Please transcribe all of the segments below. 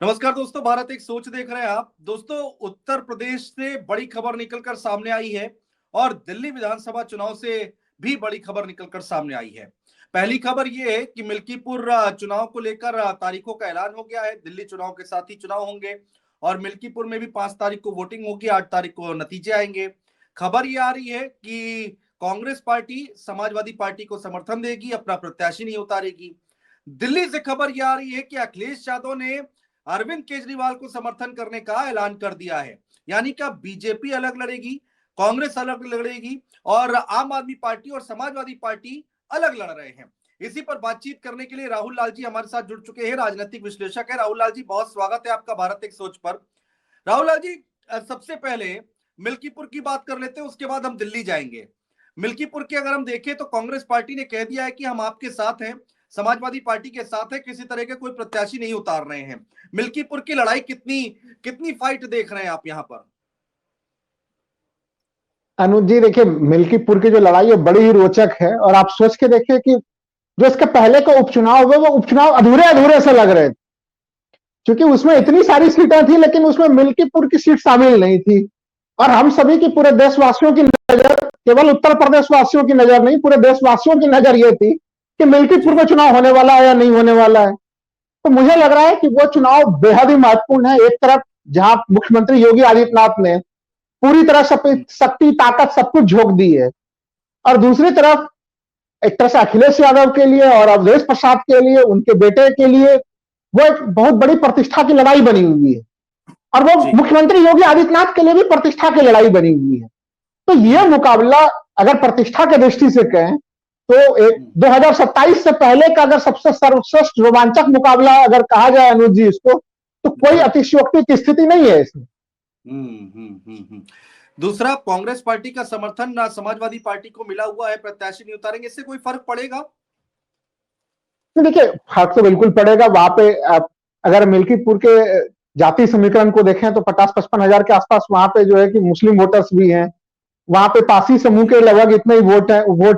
नमस्कार दोस्तों, भारत एक सोच देख रहे हैं आप। दोस्तों, उत्तर प्रदेश से बड़ी खबर निकलकर सामने आई है और दिल्ली विधानसभा चुनाव से भी बड़ी खबर निकलकर सामने आई है। पहली खबर यह है कि मिल्कीपुर चुनाव को लेकर तारीखों का ऐलान हो गया है। दिल्ली चुनाव के साथ ही चुनाव होंगे और मिल्कीपुर में भी 5 तारीख को वोटिंग होगी, 8 तारीख को नतीजे आएंगे। खबर ये आ रही है कि कांग्रेस पार्टी समाजवादी पार्टी को समर्थन देगी, अपना प्रत्याशी नहीं उतारेगी। दिल्ली से खबर यह आ रही है कि अखिलेश यादव ने अरविंद केजरीवाल को समर्थन करने का ऐलान कर दिया है। यानी कि बीजेपी अलग लड़ेगी, कांग्रेस अलग लड़ेगी और आम आदमी पार्टी और समाजवादी पार्टी अलग लड़ रहे हैं। इसी पर बातचीत करने के लिए राहुल लाल जी हमारे साथ जुड़ चुके हैं, राजनीतिक विश्लेषक है। राहुल लाल जी, बहुत स्वागत है आपका भारत एक सोच पर। राहुल लाल जी, सबसे पहले मिल्कीपुर की बात कर लेते हैं, उसके बाद हम दिल्ली जाएंगे। मिल्कीपुर की अगर हम देखें तो कांग्रेस पार्टी ने कह दिया है कि हम आपके साथ हैं, समाजवादी पार्टी के साथ है, किसी तरह के कोई प्रत्याशी नहीं उतार रहे हैं। मिल्कीपुर की लड़ाई कितनी कितनी फाइट देख रहे हैं आप यहाँ पर? अनुज जी, देखिए, मिल्कीपुर की जो लड़ाई है बड़ी ही रोचक है। और आप सोच के देखिए कि जो इसके पहले के उपचुनाव हुए वो उपचुनाव अधूरे अधूरे से लग रहे थे, क्योंकि उसमें इतनी सारी सीटें थी लेकिन उसमें मिल्कीपुर की सीट शामिल नहीं थी। और हम सभी की, पूरे देशवासियों की नजर, केवल उत्तर प्रदेश वासियों की नजर नहीं, पूरे देशवासियों की नजर ये थी कि मिल्कीपुर में चुनाव होने वाला है या नहीं होने वाला है। तो मुझे लग रहा है कि वो चुनाव बेहद ही महत्वपूर्ण है। एक तरफ जहां मुख्यमंत्री योगी आदित्यनाथ ने पूरी तरह शक्ति, ताकत, सब कुछ झोंक दी है, और दूसरी तरफ एक तरह से अखिलेश यादव के लिए और अवधेश प्रसाद के लिए, उनके बेटे के लिए वो एक बहुत बड़ी प्रतिष्ठा की लड़ाई बनी हुई है। और वो मुख्यमंत्री योगी आदित्यनाथ के लिए भी प्रतिष्ठा की लड़ाई बनी हुई है। तो ये मुकाबला अगर प्रतिष्ठा की दृष्टि से कहें तो एक 2027 से पहले का अगर सबसे सर्वश्रेष्ठ रोमांचक मुकाबला अगर कहा जाए अनुज जी इसको, तो कोई अतिशयोक्ति की स्थिति नहीं है इसमें। दूसरा, कांग्रेस पार्टी का समर्थन समाजवादी पार्टी को मिला हुआ है, प्रत्याशी नहीं उतारेंगे, इससे कोई फर्क पड़ेगा? देखिए, फर्क तो बिल्कुल पड़ेगा। वहां पे अगर मिल्कीपुर के जाति समीकरण को देखें तो 50-55 हजार के आसपास वहां पे जो है कि मुस्लिम वोटर्स भी हैं। वहां पे पासी समूह के लगभग इतने ही वोट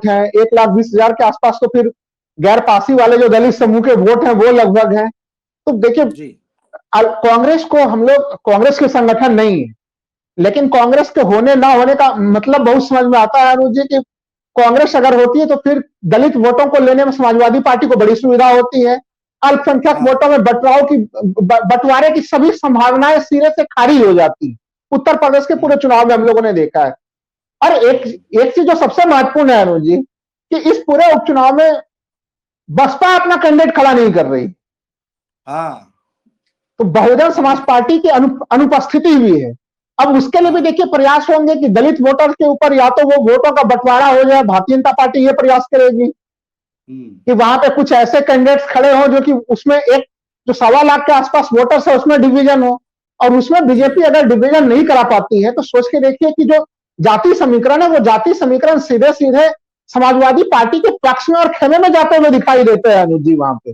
हैं। 1,20,000 के आसपास तो फिर गैर पासी वाले जो दलित समूह के वोट हैं वो लगभग हैं। तो देखिए, कांग्रेस को हम लोग कांग्रेस के संगठन नहीं है, लेकिन कांग्रेस के होने ना होने का मतलब बहुत समझ में आता है अनुज जी कि कांग्रेस अगर होती है तो फिर दलित वोटों को लेने में समाजवादी पार्टी को बड़ी सुविधा होती है। अल्पसंख्यक वोटों में बंटवारे की सभी संभावनाएं सिरे से खारिज हो जाती है। उत्तर प्रदेश के पूरे चुनाव में हम लोगों ने देखा है। और एक चीज जो सबसे महत्वपूर्ण है अनुज जी, कि इस पूरे उपचुनाव में बसपा अपना कैंडिडेट खड़ा नहीं कर रही। तो बहुजन समाज पार्टी की अनुपस्थिति भी है। अब उसके लिए भी देखिए प्रयास होंगे कि दलित वोटर्स के ऊपर या तो वो वोटों का बंटवारा हो जाए। भारतीय जनता पार्टी ये प्रयास करेगी कि वहां पे कुछ ऐसे कैंडिडेट्स खड़े हो जो कि उसमें एक जो 1.25 लाख के आसपास वोटर्स है उसमें डिवीजन हो। और उसमें बीजेपी अगर डिवीजन नहीं करा पाती है तो सोच के देखिए कि जो जाति समीकरण है वो जाति समीकरण सीधे सीधे समाजवादी पार्टी के पक्ष में और खेमे में जाते हुए दिखाई देते हैं अनुज जी। वहां पे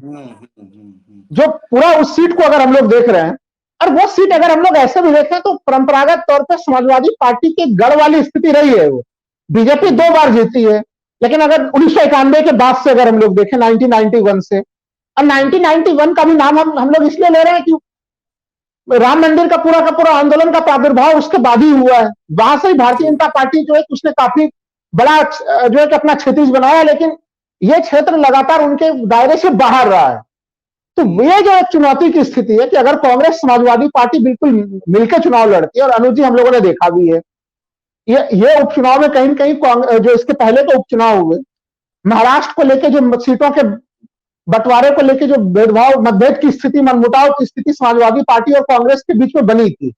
जो पूरा उस सीट को अगर हम लोग देख रहे हैं, और वो सीट अगर हम लोग ऐसे भी देखें तो परंपरागत तौर पर समाजवादी पार्टी की गढ़ वाली स्थिति रही है। वो बीजेपी 2 बार जीती है, लेकिन अगर 1991 के बाद से अगर हम लोग देखें 1991 से, और 1991 का भी नाम हम लोग इसलिए ले रहे हैं कि राम मंदिर का पूरा आंदोलन का प्रादुर्भाव उसके बाद ही हुआ है। वहां से ही भारतीय जनता पार्टी जो है उसने काफी बड़ा जो है कि अपना क्षितिज बनाया, लेकिन यह क्षेत्र लगातार उनके दायरे से बाहर रहा है। तो ये जो एक चुनौती की स्थिति है कि अगर कांग्रेस समाजवादी पार्टी बिल्कुल मिलकर चुनाव लड़ती है, और अनुज जी हम लोगों ने देखा भी है ये उपचुनाव में कहीं न कहीं जो इसके पहले के उपचुनाव हुए, महाराष्ट्र को लेकर जो सीटों के बंटवारे को लेकर जो भेदभाव, मतभेद की स्थिति, मनमुटाव की स्थिति समाजवादी पार्टी और कांग्रेस के बीच में बनी थी,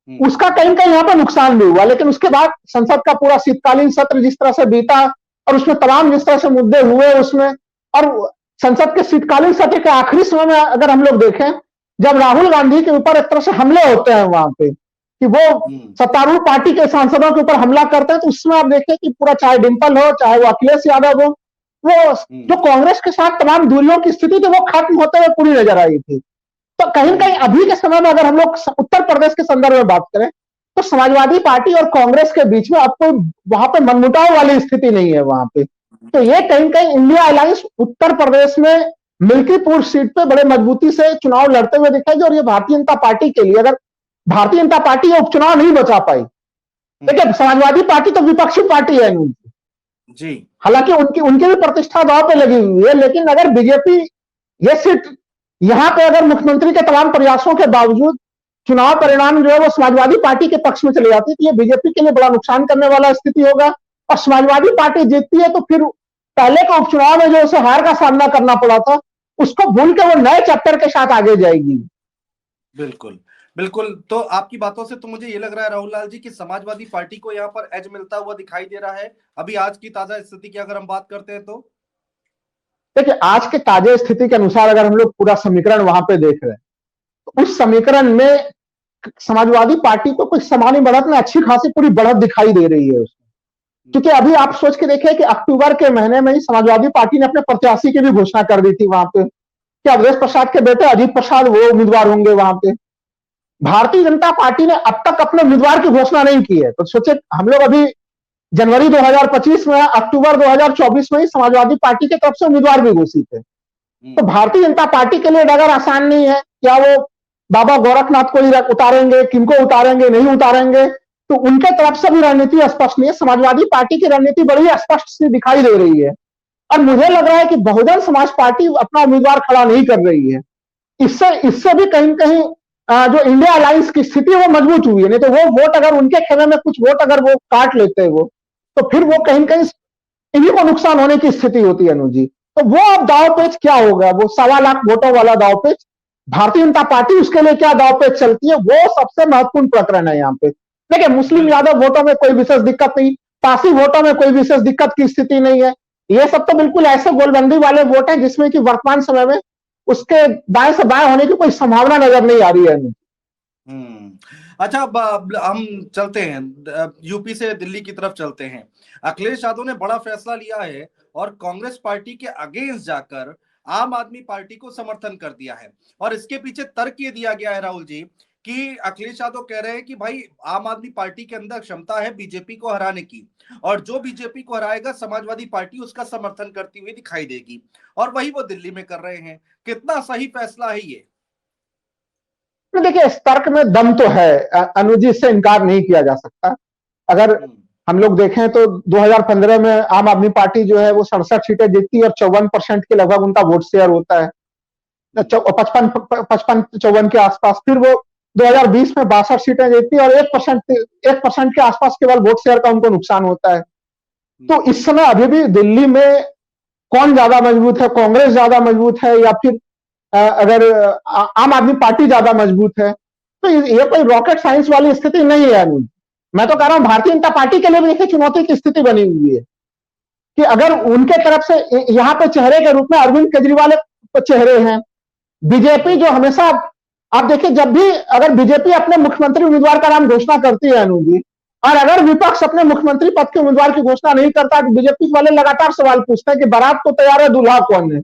उसका कहीं कहीं यहाँ पर नुकसान भी हुआ। लेकिन उसके बाद संसद का पूरा शीतकालीन सत्र जिस तरह से बीता और उसमें तमाम जिस तरह से मुद्दे हुए उसमें, और संसद के शीतकालीन सत्र के आखिरी समय में अगर हम लोग देखें जब राहुल गांधी के ऊपर एक तरह से हमले होते हैं वहां पे कि वो सत्तारूढ़ पार्टी के सांसदों के ऊपर हमला करते हैं, तो उसमें आप देखें कि पूरा चाहे डिंपल हो चाहे वो अखिलेश यादव हो, वो जो कांग्रेस के साथ तमाम दूरियों की स्थिति थी वो खत्म होते हुए पूरी नजर आई थी। तो कहीं कहीं अभी के समय में अगर हम लोग उत्तर प्रदेश के संदर्भ में बात करें तो समाजवादी पार्टी और कांग्रेस के बीच में अब कोई वहां पे मनमुटाव वाली स्थिति नहीं है वहां पे। तो ये कहीं कहीं इंडिया अलायंस उत्तर प्रदेश में मिल्कीपुर सीट पे बड़े मजबूती से चुनाव लड़ते हुए दिखाई दे। और ये भारतीय जनता पार्टी के लिए, अगर भारतीय जनता पार्टी ये उपचुनाव नहीं बचा पाई, देखिए समाजवादी पार्टी तो विपक्षी पार्टी है जी, हालांकि उनकी उनकी भी प्रतिष्ठा दांव पे लगी हुई है, लेकिन अगर बीजेपी ये सीट यहां पे अगर मुख्यमंत्री के तमाम प्रयासों के बावजूद चुनाव परिणाम जो है वो समाजवादी पार्टी के पक्ष में चले जाती है, तो ये बीजेपी के लिए बड़ा नुकसान करने वाला स्थिति होगा। और समाजवादी पार्टी जीतती है तो फिर पहले के उपचुनाव में जो उसे हार का सामना करना पड़ा था, उसको भूल के वो नए चैप्टर के साथ आगे जाएगी। बिल्कुल बिल्कुल। तो आपकी बातों से तो मुझे ये लग रहा है राहुल लाल जी कि समाजवादी पार्टी को यहाँ पर एज मिलता हुआ दिखाई दे रहा है, अभी आज की ताजा स्थिति की अगर हम बात करते हैं तो। देखिए आज के ताजे स्थिति के अनुसार अगर हम लोग पूरा समीकरण वहां पे देख रहे हैं, तो उस समीकरण में समाजवादी पार्टी को कुछ सामान्य बढ़त में अच्छी खासी पूरी बढ़त दिखाई दे रही है उसमें। क्योंकि अभी आप सोच के देखिए कि अक्टूबर के महीने में ही समाजवादी पार्टी ने अपने प्रत्याशी की भी घोषणा कर दी थी वहां पे कि अवधेश प्रसाद के बेटे अजीत प्रसाद वो उम्मीदवार होंगे वहां पे। भारतीय जनता पार्टी ने अब तक अपने उम्मीदवार की घोषणा नहीं की है। तो सोचे हम लोग अभी जनवरी 2025 में, अक्टूबर 2024 में ही समाजवादी पार्टी की तरफ से उम्मीदवार भी घोषित थे। तो भारतीय जनता पार्टी के लिए डगर आसान नहीं है। क्या वो बाबा गोरखनाथ को ही उतारेंगे, किनको उतारेंगे, नहीं उतारेंगे, तो उनके तरफ से भी रणनीति स्पष्ट नहीं है। समाजवादी पार्टी की रणनीति बड़ी स्पष्ट सी दिखाई दे रही है। और मुझे लग रहा है कि बहुजन समाज पार्टी अपना उम्मीदवार खड़ा नहीं कर रही है। इससे इससे भी कहीं कहीं जो इंडिया अलायंस की स्थिति है वो मजबूत हुई है। नहीं तो वो वोट अगर उनके खेमे में कुछ वोट अगर वो काट लेते हैं वो, तो फिर वो कहीं कहीं इन्हीं को नुकसान होने की स्थिति होती है अनुज जी। तो वो अब दाव पेच क्या होगा, वो 1.25 लाख वोटों वाला दाव पेच, भारतीय जनता पार्टी उसके लिए क्या दाव पेच चलती है, वो सबसे महत्वपूर्ण प्रकरण है यहाँ पे। देखिए मुस्लिम यादव वोटों में कोई विशेष दिक्कत नहीं, पासी वोटों में कोई विशेष दिक्कत की स्थिति नहीं है। ये सब तो बिल्कुल ऐसे गोलबंदी वाले वोट हैं जिसमें कि वर्तमान समय में उसके दाएं से बाएं होने की कोई संभावना नजर नहीं आ रही है। अच्छा, अब हम चलते हैं यूपी से दिल्ली की तरफ चलते हैं। अखिलेश यादव ने बड़ा फैसला लिया है और कांग्रेस पार्टी के अगेंस्ट जाकर आम आदमी पार्टी को समर्थन कर दिया है। और इसके पीछे तर्क ये दिया गया है राहुल जी कि अखिलेश यादव कह रहे हैं कि भाई आम आदमी पार्टी के अंदर क्षमता है बीजेपी को हराने की, और जो बीजेपी को हराएगा समाजवादी पार्टी उसका समर्थन करती हुई दिखाई देगी, और वही वो दिल्ली में कर रहे हैं। कितना सही फैसला है ये? तो देखिए इस तर्क में दम तो है अनुज जी, इससे इनकार नहीं किया जा सकता। अगर हम लोग देखें तो 2015 में आम आदमी पार्टी जो है वो 67 सीटें जीतती है और 54% के लगभग उनका वोट शेयर होता है, 55-54 के आसपास। फिर वो 2020 में 62 सीटें जीतती है और 1% के आसपास केवल वोट शेयर का उनको नुकसान होता है। तो इस समय अभी भी दिल्ली में कौन ज्यादा मजबूत है, कांग्रेस ज्यादा मजबूत है या फिर अगर आम आदमी पार्टी ज्यादा मजबूत है, तो ये कोई रॉकेट साइंस वाली स्थिति नहीं है अनुज। मैं तो कह रहा हूं भारतीय जनता पार्टी के लिए भी देखिए चुनौती की स्थिति बनी हुई है कि अगर उनके तरफ से यहां पे चेहरे के रूप में अरविंद केजरीवाल चेहरे हैं, बीजेपी जो हमेशा, आप देखिए जब भी अगर बीजेपी अपने मुख्यमंत्री उम्मीदवार का नाम घोषणा करती है अनुज जी, और अगर विपक्ष अपने मुख्यमंत्री पद के उम्मीदवार की घोषणा नहीं करता, तो बीजेपी वाले लगातार सवाल पूछते हैं कि बारात तो तैयार है, दूल्हा कौन है।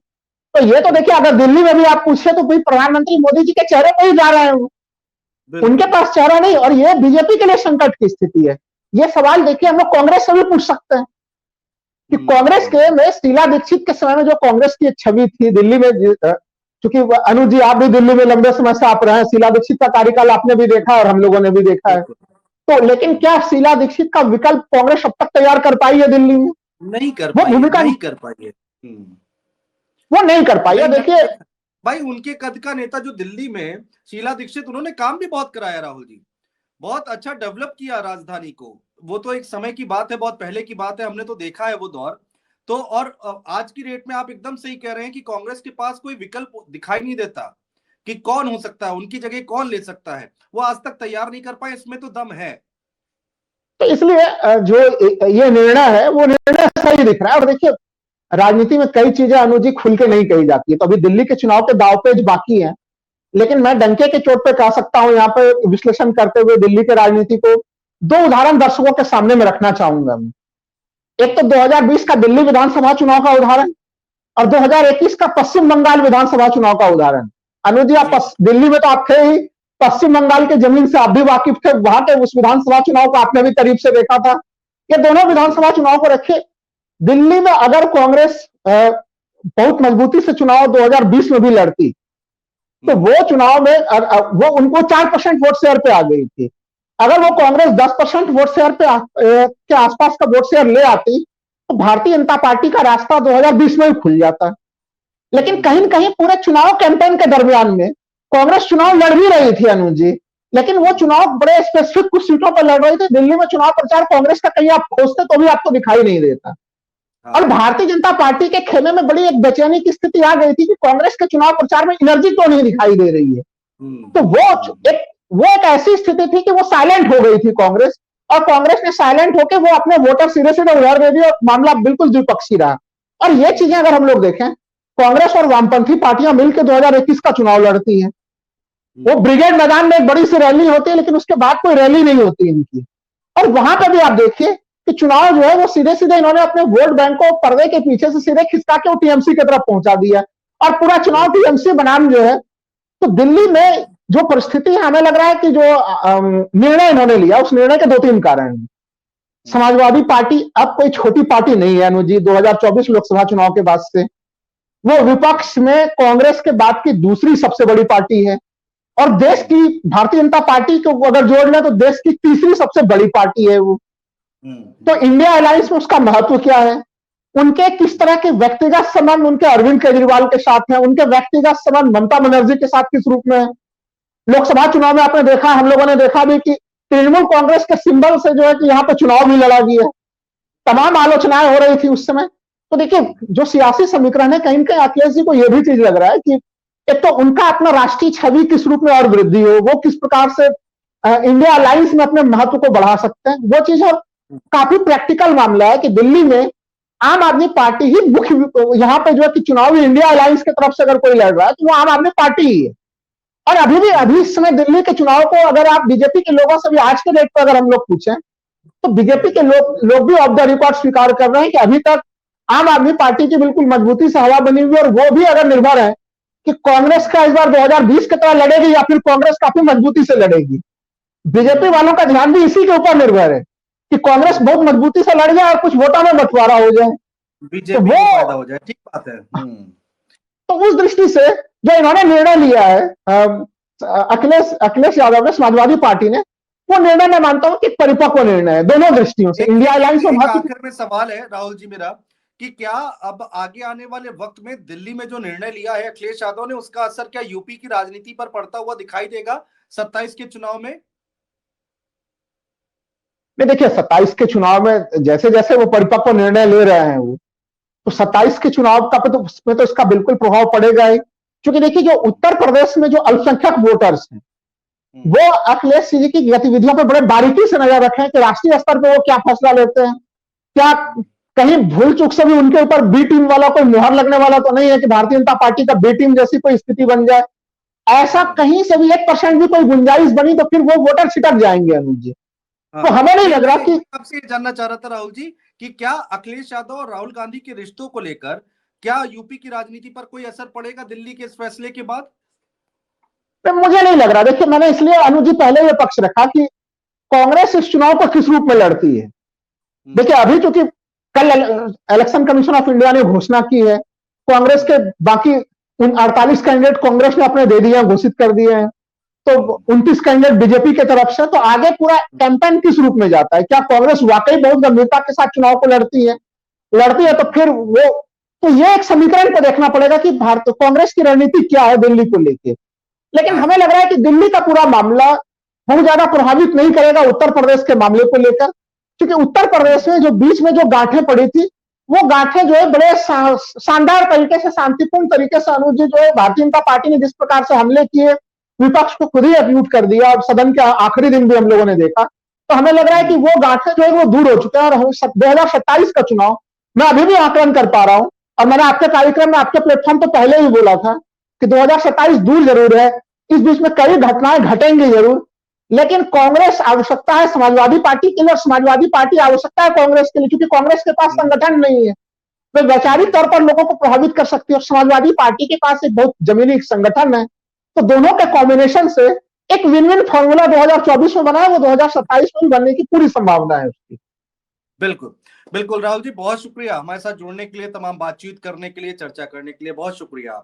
तो ये तो देखिए अगर दिल्ली में भी आप पूछे तो भाई प्रधानमंत्री मोदी जी के चेहरे पर ही जा रहे हैं, उनके पास चेहरा नहीं, और ये बीजेपी के लिए संकट की स्थिति है। ये सवाल देखिए हम लोग कांग्रेस से भी पूछ सकते हैं कि कांग्रेस के में शीला दीक्षित के समय में जो कांग्रेस की एक छवि थी दिल्ली में, क्योंकि अनुज जी आप भी दिल्ली में लंबे समय से आप रहे हैं, शीला दीक्षित का कार्यकाल आपने भी देखा है और हम लोगों ने भी देखा है। तो लेकिन क्या शीला दीक्षित का विकल्प कांग्रेस अब तक तैयार कर पाई है दिल्ली में? नहीं कर पाई, भूमिका नहीं कर पाई है, वो नहीं कर पाई है। देखिए भाई उनके कद का नेता जो दिल्ली में शीला दीक्षित, उन्होंने काम भी बहुत कराया राहुल जी, बहुत अच्छा डेवलप किया राजधानी को। वो तो एक समय की बात है, बहुत पहले की बात है, हमने तो देखा है वो दौर। तो और आज की डेट में आप एकदम सही कह रहे हैं कि कांग्रेस के पास कोई विकल्प दिखाई नहीं देता कि कौन हो सकता है, उनकी जगह कौन ले सकता है, वो आज तक तैयार नहीं कर पाए, इसमें तो दम है। तो इसलिए जो ये निर्णय है वो निर्णय सही दिख रहा है। और देखिए राजनीति में कई चीजें अनुज जी खुल के नहीं कही जाती है। तो अभी दिल्ली के चुनाव के दावपेच बाकी हैं, लेकिन मैं डंके के चोट पे कह सकता हूं यहाँ पे विश्लेषण करते हुए दिल्ली के राजनीति को, दो उदाहरण दर्शकों के सामने में रखना चाहूंगा। एक तो 2020 का दिल्ली विधानसभा चुनाव का उदाहरण और 2021 का पश्चिम बंगाल विधानसभा चुनाव का उदाहरण। अनुज जी आप दिल्ली में तो आप थे ही, पश्चिम बंगाल के जमीन से आप भी वाकिफ थे, वहां के उस विधानसभा चुनाव को आपने भी करीब से देखा था। ये दोनों विधानसभा चुनाव को रखे, दिल्ली में अगर कांग्रेस बहुत मजबूती से चुनाव 2020 में भी लड़ती, तो वो चुनाव में वो उनको 4% वोट शेयर पे आ गई थी। अगर वो कांग्रेस 10% वोट शेयर के आसपास का वोट शेयर ले आती तो भारतीय जनता पार्टी का रास्ता 2020 में ही खुल जाता। लेकिन कहीं न कहीं पूरे चुनाव कैंपेन के दरमियान में कांग्रेस चुनाव लड़ भी रही थी अनुज जी, लेकिन वो चुनाव बड़े स्पेसिफिक कुछ सीटों पर लड़ रही थी। दिल्ली में चुनाव प्रचार कांग्रेस का कहीं आप खोजते तो भी आपको दिखाई नहीं देता। और भारतीय जनता पार्टी के खेमे में बड़ी एक बेचैनी की स्थिति आ गई थी कि कांग्रेस के चुनाव प्रचार में एनर्जी तो नहीं दिखाई दे रही है। तो वो एक ऐसी स्थिति थी कि वो साइलेंट हो गई थी कांग्रेस, और कांग्रेस ने साइलेंट होकर वो अपने वोटर सीधे सीधे उधार दे दिए और मामला बिल्कुल द्विपक्षीय रहा। और ये चीजें अगर हम लोग देखें, कांग्रेस और वामपंथी पार्टियां मिलकर 2021 का चुनाव लड़ती हैं। वो ब्रिगेड मैदान में एक बड़ी सी रैली होती है, लेकिन उसके बाद कोई रैली नहीं होती इनकी। और वहां पर भी आप देखिए कि चुनाव जो है वो सीधे सीधे इन्होंने अपने वोट बैंक को पर्दे के पीछे से सीधे खिसका के वो टीएमसी की तरफ पहुंचा दिया, और पूरा चुनाव टीएमसी बनाम जो है। तो दिल्ली में जो परिस्थिति है, हमें लग रहा है कि जो निर्णय इन्होंने लिया, उस निर्णय के 2-3 कारण हैं। समाजवादी पार्टी अब कोई छोटी पार्टी नहीं है अनुज जी। 2024 लोकसभा चुनाव के बाद से वो विपक्ष में कांग्रेस के बाद की दूसरी सबसे बड़ी पार्टी है, और देश की भारतीय जनता पार्टी को अगर जोड़ लें तो देश की तीसरी सबसे बड़ी पार्टी है वो। तो इंडिया अलायंस में उसका महत्व क्या है, उनके किस तरह के व्यक्तिगत संबंध उनके अरविंद केजरीवाल के साथ है, उनके व्यक्तिगत संबंध ममता बनर्जी के साथ किस रूप में है। लोकसभा चुनाव में आपने देखा, हम लोगों ने देखा भी कि तृणमूल कांग्रेस के सिंबल से जो है कि यहां पर चुनाव भी लड़ा गया, तमाम आलोचनाएं हो रही थी उस समय। तो देखिए, जो सियासी समीकरण है, कहीं ना कहीं अखिलेश जी को यह भी चीज लग रहा है कि एक तो उनका अपना राष्ट्रीय छवि किस रूप में और वृद्धि हो, वो किस प्रकार से इंडिया अलायंस में अपने महत्व को बढ़ा सकते हैं, वो चीज। और काफी प्रैक्टिकल मामला है कि दिल्ली में आम आदमी पार्टी ही मुख्य, यहां पे जो है कि चुनावी इंडिया अलायंस की तरफ से अगर कोई लड़ रहा है तो वो आम आदमी पार्टी ही है। और अभी इस समय दिल्ली के चुनाव को अगर आप बीजेपी के लोगों से भी आज के डेट पर अगर हम लोग पूछें तो बीजेपी के लोग भी ऑफ द रिकॉर्ड स्वीकार कर रहे हैं कि अभी तक आम आदमी पार्टी की बिल्कुल मजबूती से हवा बनी हुई है, और वो भी अगर निर्भर है कि कांग्रेस का इस बार 2020 की तरह लड़ेगी या फिर कांग्रेस काफी मजबूती से लड़ेगी। बीजेपी वालों का ध्यान भी इसी के ऊपर निर्भर है कि कांग्रेस बहुत मजबूती से लड़ जाए और कुछ वोटों में बंटवारा हो जाए, बीजेपी को फायदा हो जाए। ठीक बात है। तो उस दृष्टि से जो इन्होंने निर्णय लिया है अखिलेश यादव ने, समाजवादी पार्टी ने, वो निर्णय मैं मानता हूं कि परिपक्व निर्णय है दोनों दृष्टियों से। इंडिया अलायंस में आखिर में सवाल है राहुल जी मेरा कि क्या अब आगे आने वाले वक्त में दिल्ली में जो निर्णय लिया है अखिलेश यादव ने, उसका असर क्या यूपी की राजनीति पर पड़ता हुआ दिखाई देगा 27 के चुनाव में? देखिए, 27 के चुनाव में जैसे जैसे वो परिपक्व निर्णय ले रहे हैं वो, तो 27 के चुनाव का तो इसका बिल्कुल प्रभाव पड़ेगा ही। क्योंकि देखिए, जो उत्तर प्रदेश में जो अल्पसंख्यक वोटर्स हैं वो अखिलेश जी की गतिविधियों पर बड़े बारीकी से नजर रखें कि राष्ट्रीय स्तर पर वो क्या फैसला लेते हैं, क्या कहीं भूल चूक से भी उनके ऊपर बी टीम वाला कोई मुहर लगने वाला तो नहीं है कि भारतीय जनता पार्टी का बी टीम जैसी कोई स्थिति बन जाए। ऐसा कहीं से भी 1% भी कोई गुंजाइश बनी तो फिर वो वोटर छिटक जाएंगे अनुज जी। तो हमें नहीं लग रहा कि, आपसे जानना चाह रहा था राहुल जी कि क्या अखिलेश यादव और राहुल गांधी के रिश्तों को लेकर क्या यूपी की राजनीति पर कोई असर पड़ेगा दिल्ली के इस फैसले के बाद? मुझे नहीं लग रहा। देखिए, मैंने इसलिए अनुज जी पहले ये पक्ष रखा कि कांग्रेस इस चुनाव को किस रूप में लड़ती है। देखिए, अभी चूंकि कल इलेक्शन कमीशन ऑफ इंडिया ने घोषणा की है, कांग्रेस के बाकी उन 48 कैंडिडेट कांग्रेस ने अपने दे दिए, घोषित कर दिए हैं, तो 29 कैंडिडेट बीजेपी की तरफ से। तो आगे पूरा कैंपेन किस रूप में जाता है, क्या कांग्रेस वाकई बहुत गंभीरता के साथ चुनाव को लड़ती है तो फिर वो, तो ये एक समीकरण को देखना पड़ेगा कि कांग्रेस की रणनीति क्या है दिल्ली को लेकर। लेकिन हमें लग रहा है कि दिल्ली का पूरा मामला बहुत ज्यादा प्रभावित नहीं करेगा उत्तर प्रदेश के मामले को लेकर, क्योंकि उत्तर प्रदेश में जो बीच में जो गांठें पड़ी थी, वो गांठें जो है बड़े शानदार तरीके से, शांतिपूर्ण तरीके से अनुज जी जो है भारतीय जनता पार्टी ने जिस प्रकार से हमले किए, विपक्ष को खुद ही एक्यूट कर दिया, और सदन के आखिरी दिन भी हम लोगों ने देखा। तो हमें लग रहा है कि वो गांठें जो है वो दूर हो चुके हैं। और 2027 का चुनाव मैं अभी भी आकलन कर पा रहा हूं, और मैंने आपके कार्यक्रम में, आपके प्लेटफॉर्म पर पहले ही बोला था कि 2027 दूर जरूर है, इस बीच में कई घटनाएं घटेंगी जरूर, लेकिन कांग्रेस आवश्यकता है समाजवादी पार्टी के लिए, और समाजवादी पार्टी आवश्यकता है कांग्रेस के लिए, क्योंकि कांग्रेस के पास संगठन नहीं है, वे वैचारिक तौर पर लोगों को प्रभावित कर सकती है, और समाजवादी पार्टी के पास एक बहुत जमीनी संगठन है। तो दोनों के कॉम्बिनेशन से एक विन विन फॉर्मूला 2024 में बना है, वो 2027 में भी बनने की पूरी संभावना है उसकी। बिल्कुल बिल्कुल राहुल जी, बहुत शुक्रिया हमारे साथ जुड़ने के लिए, तमाम बातचीत करने के लिए, चर्चा करने के लिए बहुत शुक्रिया।